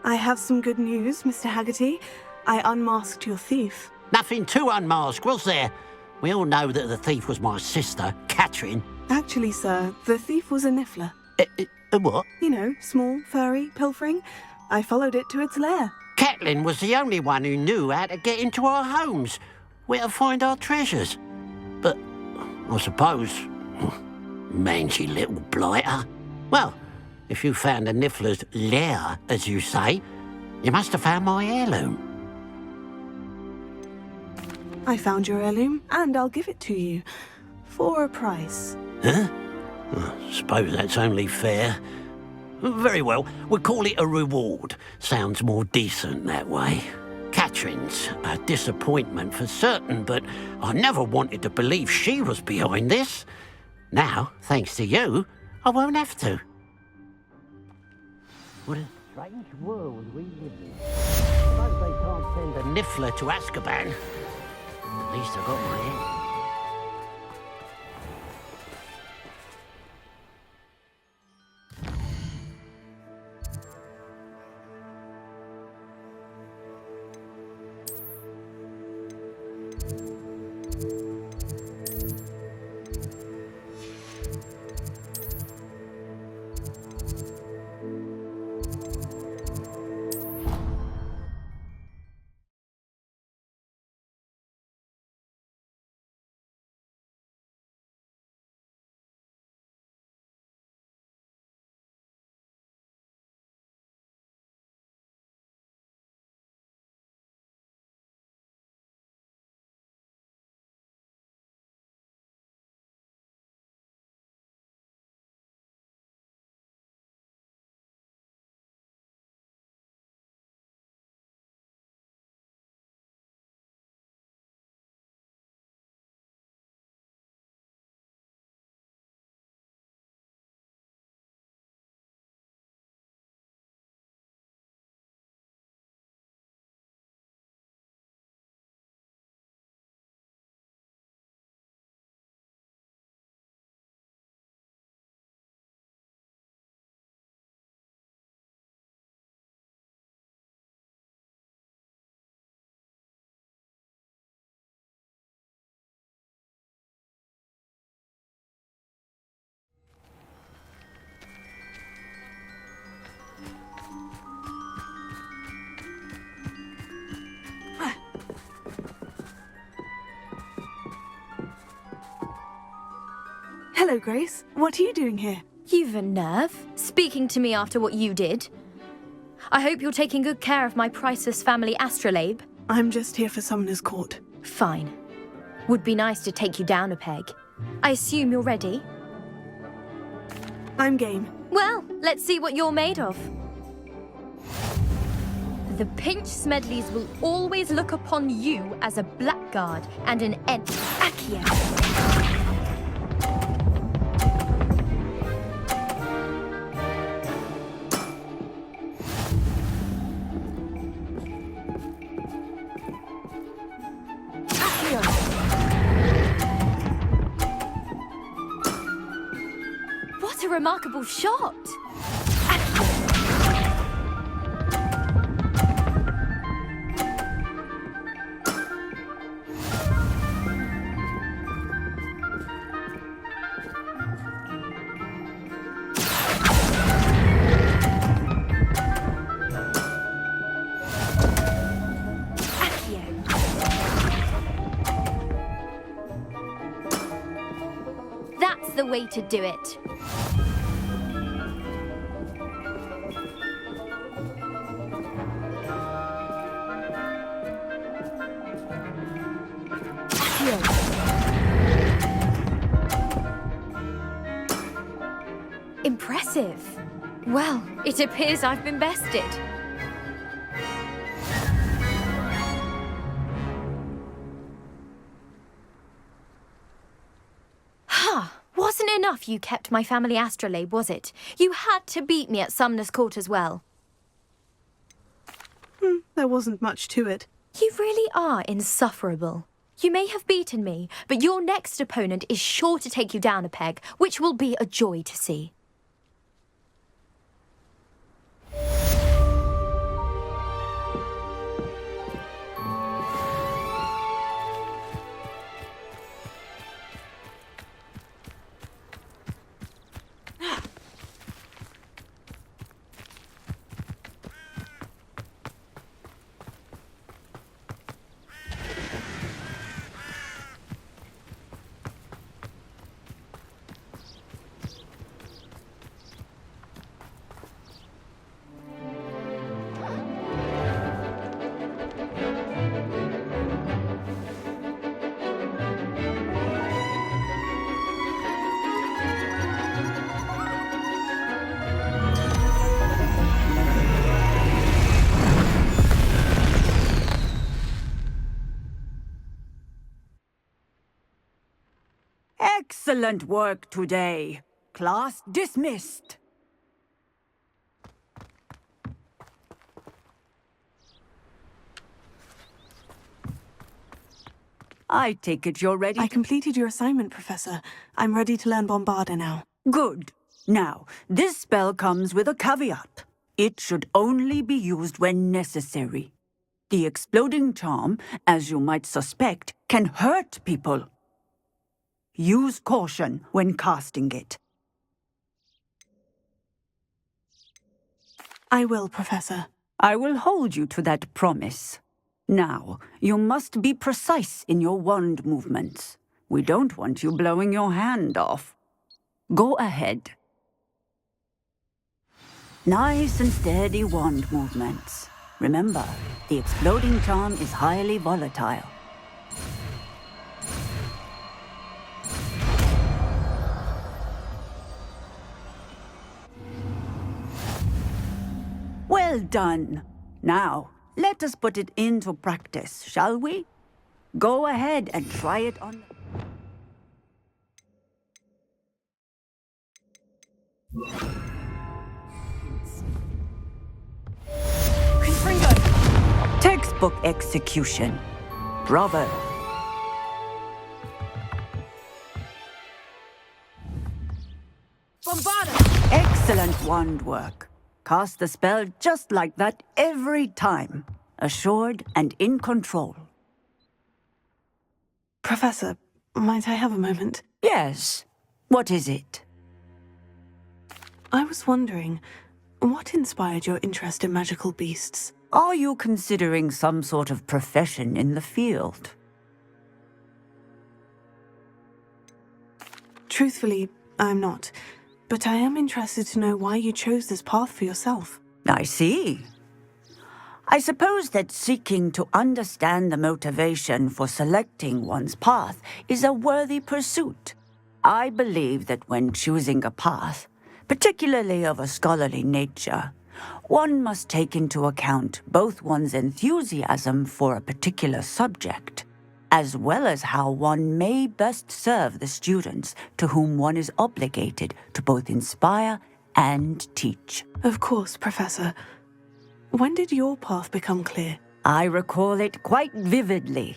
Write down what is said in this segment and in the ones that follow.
I have some good news, Mr. Haggerty. I unmasked your thief. Nothing to unmask, was there? We all know that the thief was my sister, Catherine. Actually, sir, the thief was a niffler. A what? You know, small, furry, pilfering. I followed it to its lair. Catelyn was the only one who knew how to get into our homes, where to find our treasures. But, I suppose, mangy little blighter. Well, if you found the niffler's lair, as you say, you must have found my heirloom. I found your heirloom, and I'll give it to you. For a price. Huh? I suppose that's only fair. Very well, we'll call it a reward. Sounds more decent that way. Catherine's a disappointment for certain, but I never wanted to believe she was behind this. Now, thanks to you, I won't have to. What a strange world we live in. Suppose they can't send a niffler to Azkaban. At least I got my head. Hello, Grace. What are you doing here? You've a nerve, speaking to me after what you did. I hope you're taking good care of my priceless family astrolabe. I'm just here for Summoner's Court. Fine. Would be nice to take you down a peg. I assume you're ready? I'm game. Well, let's see what you're made of. The Pinch Smedleys will always look upon you as a blackguard and an Accio. What a remarkable shot! That's the way to do it. Impressive. Well, it appears I've been bested. Wasn't enough you kept my family astrolabe, was it? You had to beat me at Sumner's Court as well. There wasn't much to it. You really are insufferable. You may have beaten me, but your next opponent is sure to take you down a peg, which will be a joy to see. Excellent work today. Class dismissed. I take it you're ready. I completed your assignment, Professor. I'm ready to learn Bombarda now. Good. Now, this spell comes with a caveat. It should only be used when necessary. The exploding charm, as you might suspect, can hurt people. Use caution when casting it. I will, Professor. I will hold you to that promise. Now, you must be precise in your wand movements. We don't want you blowing your hand off. Go ahead. Nice and steady wand movements. Remember, the exploding charm is highly volatile. Well done. Now, let us put it into practice, shall we? Go ahead and try it on. Textbook execution. Bravo. Bombarda! Excellent wand work. Cast the spell just like that every time. Assured and in control. Professor, might I have a moment? Yes. What is it? I was wondering, what inspired your interest in magical beasts? Are you considering some sort of profession in the field? Truthfully, I'm not. But I am interested to know why you chose this path for yourself. I see. I suppose that seeking to understand the motivation for selecting one's path is a worthy pursuit. I believe that when choosing a path, particularly of a scholarly nature, one must take into account both one's enthusiasm for a particular subject, as well as how one may best serve the students to whom one is obligated to both inspire and teach. Of course, Professor. When did your path become clear? I recall it quite vividly.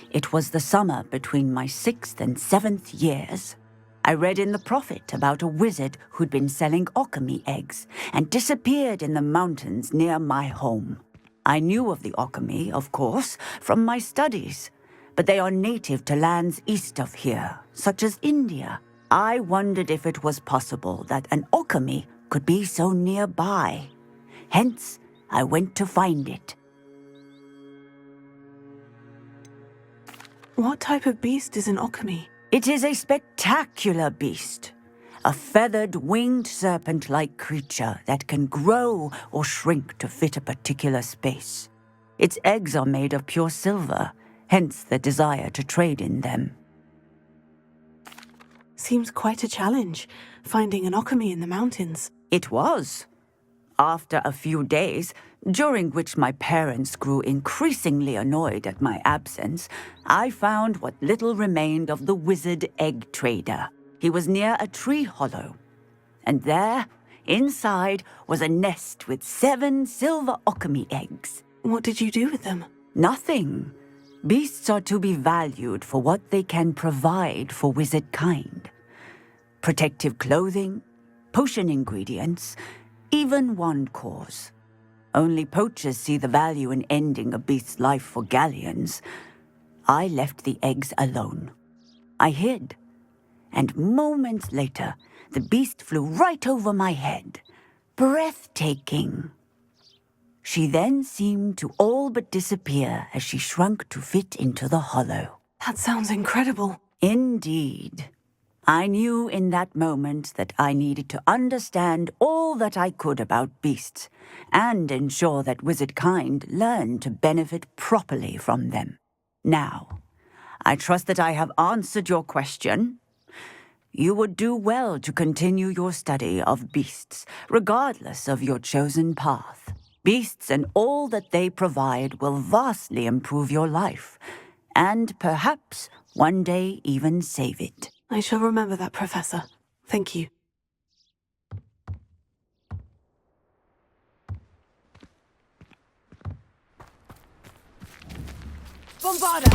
It was the summer between my 6th and 7th years. I read in the Prophet about a wizard who'd been selling alchemy eggs and disappeared in the mountains near my home. I knew of the alchemy, of course, from my studies, but they are native to lands east of here, such as India. I wondered if it was possible that an alchemy could be so nearby. Hence, I went to find it. What type of beast is an alchemy? It is a spectacular beast. A feathered, winged serpent-like creature that can grow or shrink to fit a particular space. Its eggs are made of pure silver, hence the desire to trade in them. Seems quite a challenge, finding an alchemy in the mountains. It was. After a few days, during which my parents grew increasingly annoyed at my absence, I found what little remained of the wizard egg trader. He was near a tree hollow, and there, inside, was a nest with 7 silver alchemy eggs. What did you do with them? Nothing. Beasts are to be valued for what they can provide for wizard kind. Protective clothing, potion ingredients, even wand cores. Only poachers see the value in ending a beast's life for galleons. I left the eggs alone. I hid, and moments later, the beast flew right over my head. Breathtaking. She then seemed to all but disappear as she shrunk to fit into the hollow. That sounds incredible. Indeed. I knew in that moment that I needed to understand all that I could about beasts and ensure that wizard kind learned to benefit properly from them. Now, I trust that I have answered your question. You would do well to continue your study of beasts, regardless of your chosen path. Beasts and all that they provide will vastly improve your life, and perhaps one day even save it. I shall remember that, Professor. Thank you. Bombarda!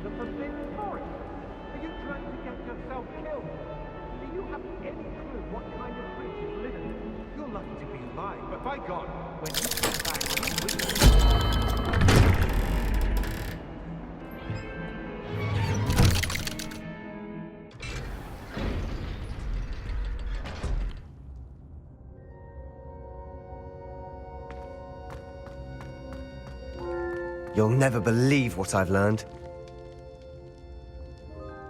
The forbidden forest? Are you trying to get yourself killed? Do you have any clue what kind of creatures live in it? You're lucky to be alive, but by God, when you come back, you will... You'll never believe what I've learned.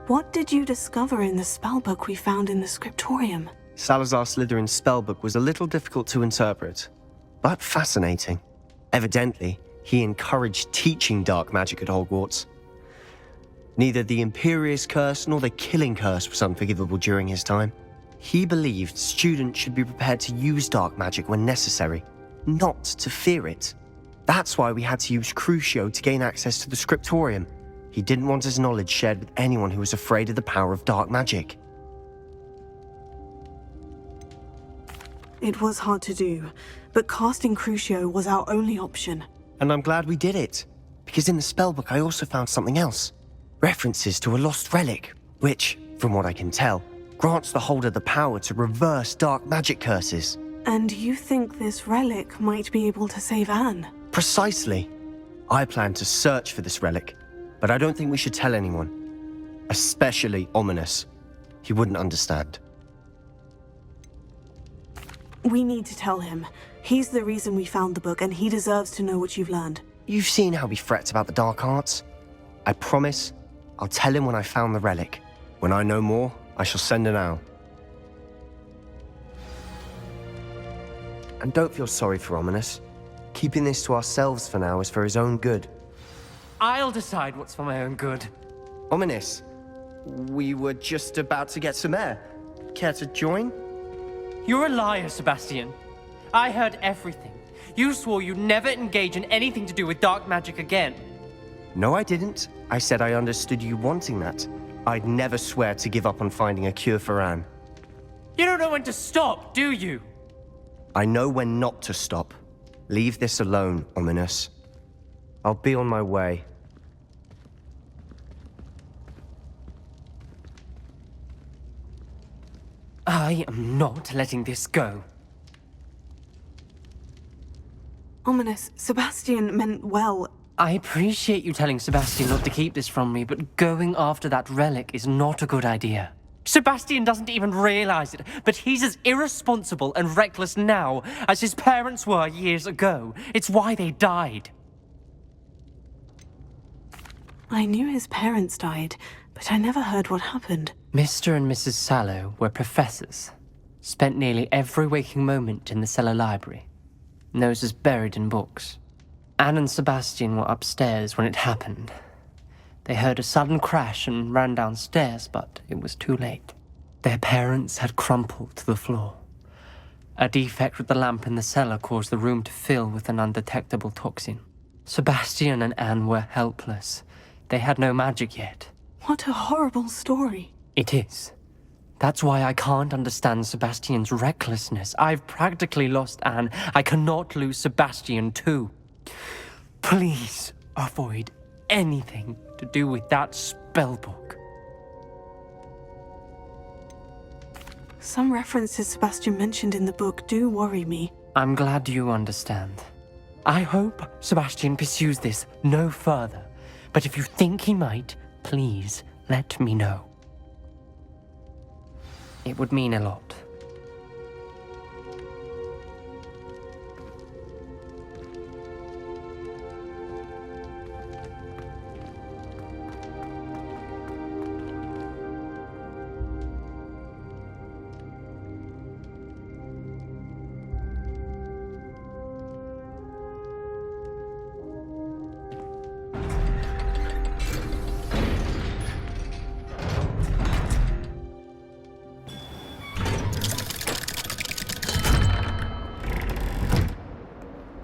What did you discover in the spellbook we found in the scriptorium? Salazar Slytherin's spellbook was a little difficult to interpret, but fascinating. Evidently, he encouraged teaching dark magic at Hogwarts. Neither the Imperious Curse nor the Killing Curse was unforgivable during his time. He believed students should be prepared to use dark magic when necessary, not to fear it. That's why we had to use Crucio to gain access to the scriptorium. He didn't want his knowledge shared with anyone who was afraid of the power of dark magic. It was hard to do, but casting Crucio was our only option. And I'm glad we did it, because in the spellbook I also found something else. References to a lost relic, which, from what I can tell, grants the holder the power to reverse dark magic curses. And you think this relic might be able to save Anne? Precisely. I plan to search for this relic, but I don't think we should tell anyone. Especially Ominous. He wouldn't understand. We need to tell him. He's the reason we found the book, and he deserves to know what you've learned. You've seen how he frets about the dark arts. I promise I'll tell him when I found the relic. When I know more, I shall send an owl. And don't feel sorry for Ominous. Keeping this to ourselves for now is for his own good. I'll decide what's for my own good. Ominous, we were just about to get some air. Care to join? You're a liar, Sebastian. I heard everything. You swore you'd never engage in anything to do with dark magic again. No, I didn't. I said I understood you wanting that. I'd never swear to give up on finding a cure for Anne. You don't know when to stop, do you? I know when not to stop. Leave this alone, Ominous. I'll be on my way. I am not letting this go. Ominous, Sebastian meant well. I appreciate you telling Sebastian not to keep this from me, but going after that relic is not a good idea. Sebastian doesn't even realize it, but he's as irresponsible and reckless now as his parents were years ago. It's why they died. I knew his parents died, but I never heard what happened. Mr. and Mrs. Sallow were professors. Spent nearly every waking moment in the cellar library. Noses buried in books. Anne and Sebastian were upstairs when it happened. They heard a sudden crash and ran downstairs, but it was too late. Their parents had crumpled to the floor. A defect with the lamp in the cellar caused the room to fill with an undetectable toxin. Sebastian and Anne were helpless. They had no magic yet. What a horrible story. It is. That's why I can't understand Sebastian's recklessness. I've practically lost Anne. I cannot lose Sebastian too. Please avoid anything to do with that spellbook. Some references Sebastian mentioned in the book do worry me. I'm glad you understand. I hope Sebastian pursues this no further. But if you think he might, please let me know. It would mean a lot.